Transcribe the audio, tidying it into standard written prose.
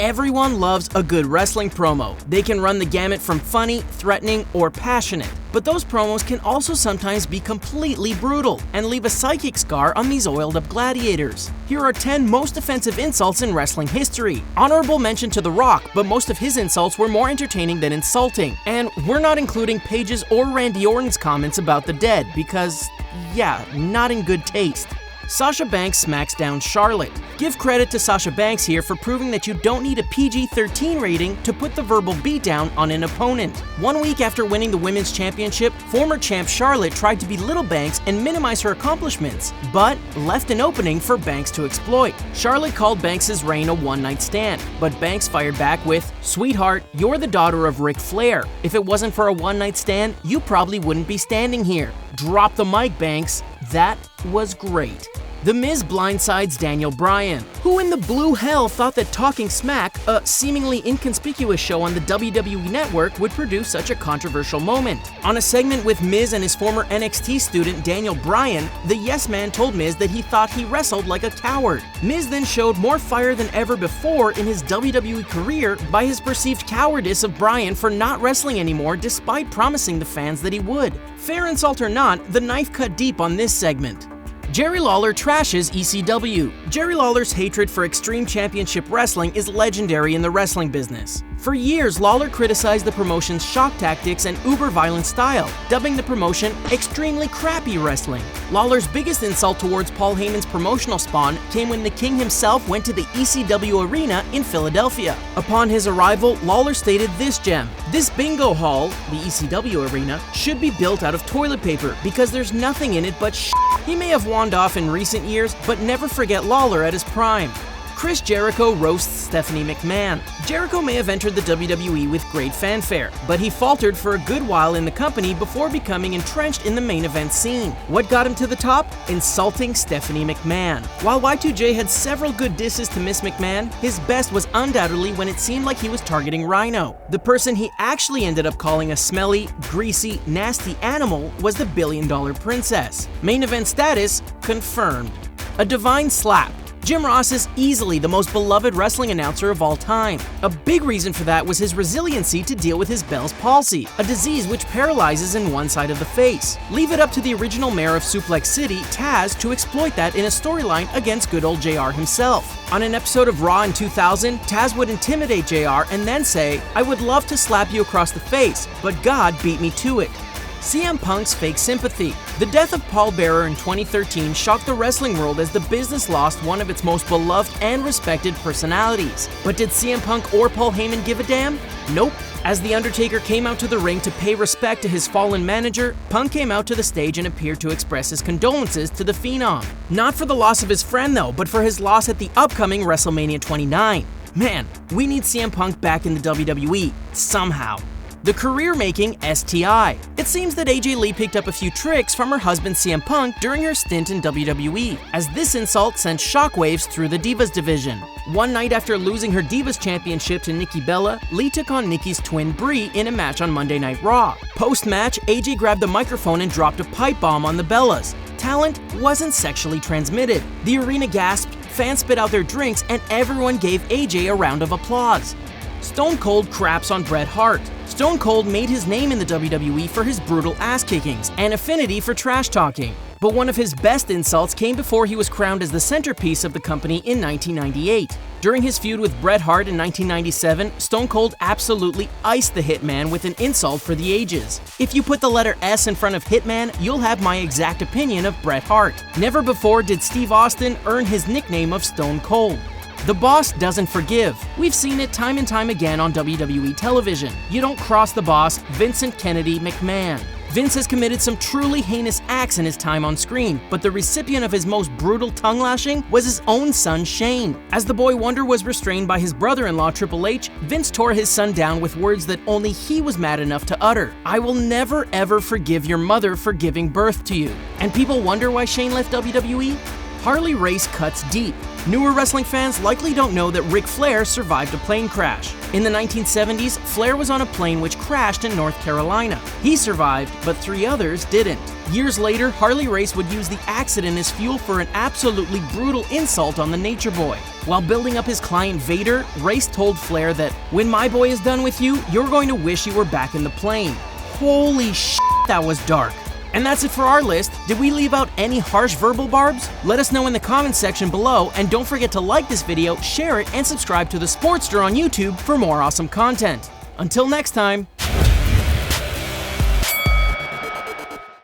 Everyone loves a good wrestling promo. They can run the gamut from funny, threatening, or passionate. But those promos can also sometimes be completely brutal and leave a psychic scar on these oiled-up gladiators. Here are 10 most offensive insults in wrestling history. Honorable mention to The Rock, but most of his insults were more entertaining than insulting. And we're not including Paige's or Randy Orton's comments about the dead because, yeah, not in good taste. Sasha Banks smacks down Charlotte. Give credit to Sasha Banks here for proving that you don't need a PG-13 rating to put the verbal beatdown on an opponent. 1 week after winning the Women's Championship, former champ Charlotte tried to belittle Banks and minimize her accomplishments, but left an opening for Banks to exploit. Charlotte called Banks' reign a one-night stand, but Banks fired back with, "Sweetheart, you're the daughter of Ric Flair. If it wasn't for a one-night stand, you probably wouldn't be standing here." Drop the mic, Banks. That was great. The Miz blindsides Daniel Bryan. Who in the blue hell thought that Talking Smack, a seemingly inconspicuous show on the WWE Network, would produce such a controversial moment? On a segment with Miz and his former NXT student Daniel Bryan, the Yes Man told Miz that he thought he wrestled like a coward. Miz then showed more fire than ever before in his WWE career by his perceived cowardice of Bryan for not wrestling anymore despite promising the fans that he would. Fair insult or not, the knife cut deep on this segment. Jerry Lawler trashes ECW. Jerry Lawler's hatred for Extreme Championship Wrestling is legendary in the wrestling business. For years, Lawler criticized the promotion's shock tactics and uber-violent style, dubbing the promotion extremely crappy wrestling. Lawler's biggest insult towards Paul Heyman's promotional spawn came when the King himself went to the ECW arena in Philadelphia. Upon his arrival, Lawler stated this gem: "This bingo hall, the ECW arena, should be built out of toilet paper because there's nothing in it but shit." He may have waned off in recent years, but never forget Lawler at his prime. Chris Jericho roasts Stephanie McMahon. Jericho may have entered the WWE with great fanfare, but he faltered for a good while in the company before becoming entrenched in the main event scene. What got him to the top? Insulting Stephanie McMahon. While Y2J had several good disses to Miss McMahon, his best was undoubtedly when it seemed like he was targeting Rhino. The person he actually ended up calling a smelly, greasy, nasty animal was the billion-dollar princess. Main event status confirmed. A divine slap. Jim Ross is easily the most beloved wrestling announcer of all time. A big reason for that was his resiliency to deal with his Bell's palsy, a disease which paralyzes in one side of the face. Leave it up to the original mayor of Suplex City, Taz, to exploit that in a storyline against good old JR himself. On an episode of Raw in 2000, Taz would intimidate JR and then say, "I would love to slap you across the face, but God beat me to it." CM Punk's fake sympathy. The death of Paul Bearer in 2013 shocked the wrestling world as the business lost one of its most beloved and respected personalities. But did CM Punk or Paul Heyman give a damn? Nope. As The Undertaker came out to the ring to pay respect to his fallen manager, Punk came out to the stage and appeared to express his condolences to the Phenom. Not for the loss of his friend though, but for his loss at the upcoming WrestleMania 29. Man, we need CM Punk back in the WWE, somehow. The career-making STI. It seems that AJ Lee picked up a few tricks from her husband CM Punk during her stint in WWE, as this insult sent shockwaves through the Divas division. One night after losing her Divas Championship to Nikki Bella, Lee took on Nikki's twin Brie in a match on Monday Night Raw. Post-match, AJ grabbed the microphone and dropped a pipe bomb on the Bellas. Talent wasn't sexually transmitted. The arena gasped, fans spit out their drinks, and everyone gave AJ a round of applause. Stone Cold craps on Bret Hart. Stone Cold made his name in the WWE for his brutal ass-kickings and affinity for trash-talking. But one of his best insults came before he was crowned as the centerpiece of the company in 1998. During his feud with Bret Hart in 1997, Stone Cold absolutely iced the Hitman with an insult for the ages. "If you put the letter S in front of Hitman, you'll have my exact opinion of Bret Hart." Never before did Steve Austin earn his nickname of Stone Cold. The boss doesn't forgive. We've seen it time and time again on WWE television. You don't cross the boss, Vincent Kennedy McMahon. Vince has committed some truly heinous acts in his time on screen, but the recipient of his most brutal tongue-lashing was his own son Shane. As the boy wonder was restrained by his brother-in-law Triple H, Vince tore his son down with words that only he was mad enough to utter. "I will never ever forgive your mother for giving birth to you." And people wonder why Shane left WWE? Harley Race cuts deep. Newer wrestling fans likely don't know that Ric Flair survived a plane crash. In the 1970s, Flair was on a plane which crashed in North Carolina. He survived, but 3 others didn't. Years later, Harley Race would use the accident as fuel for an absolutely brutal insult on the Nature Boy. While building up his client Vader, Race told Flair that, "When my boy is done with you, you're going to wish you were back in the plane." Holy shit, that was dark. And that's it for our list. Did we leave out any harsh verbal barbs? Let us know in the comments section below, and don't forget to like this video, share it, and subscribe to The Sportster on YouTube for more awesome content. Until next time.